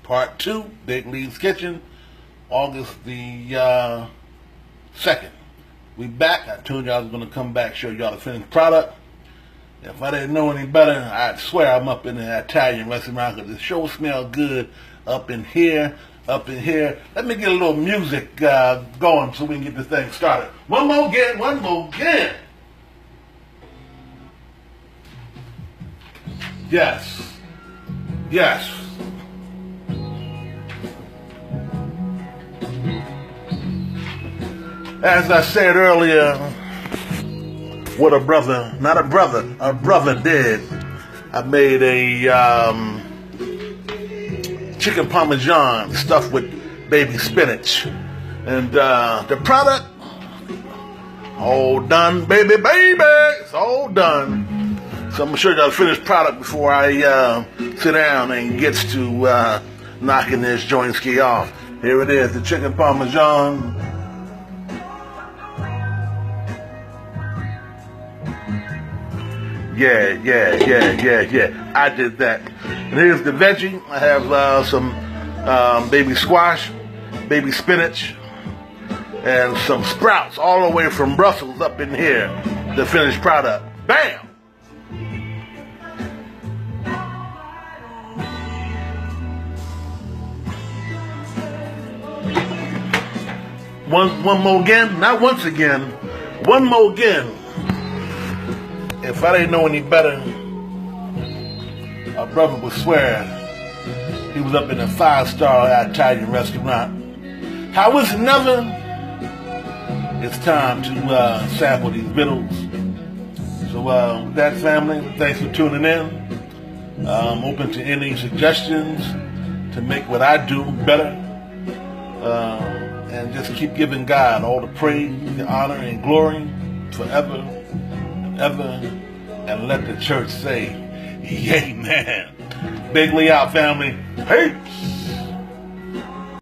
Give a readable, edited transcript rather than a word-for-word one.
Part 2, Big Lee's Kitchen, August the 2nd. We back. I told you I was going to come back, show y'all the finished product. If I didn't know any better, I'd swear I'm up in an Italian restaurant because the show smells good up in here, up in here. Let me get a little music going so we can get this thing started. One more again, one more again. Yes. Yes. As I said earlier, what a brother did. I made a chicken parmesan stuffed with baby spinach. And the product, all done, baby, it's all done. So I'm going to show you the finished product before I sit down and get to knocking this jointski off. Here it is, the chicken parmesan. Yeah. I did that. And here's the veggie. I have some baby squash, baby spinach, and some sprouts all the way from Brussels up in here. The finished product. Bam! One more again, not once again, one more again. If I didn't know any better, our brother would swear he was up in a 5-star Italian restaurant. How is it never? It's time to sample these vittles. So with that, family, thanks for tuning in. I'm open to any suggestions to make what I do better. And just keep giving God all the praise, the honor, and glory forever and ever. And let the church say, Amen. Big Lee out, family. Peace.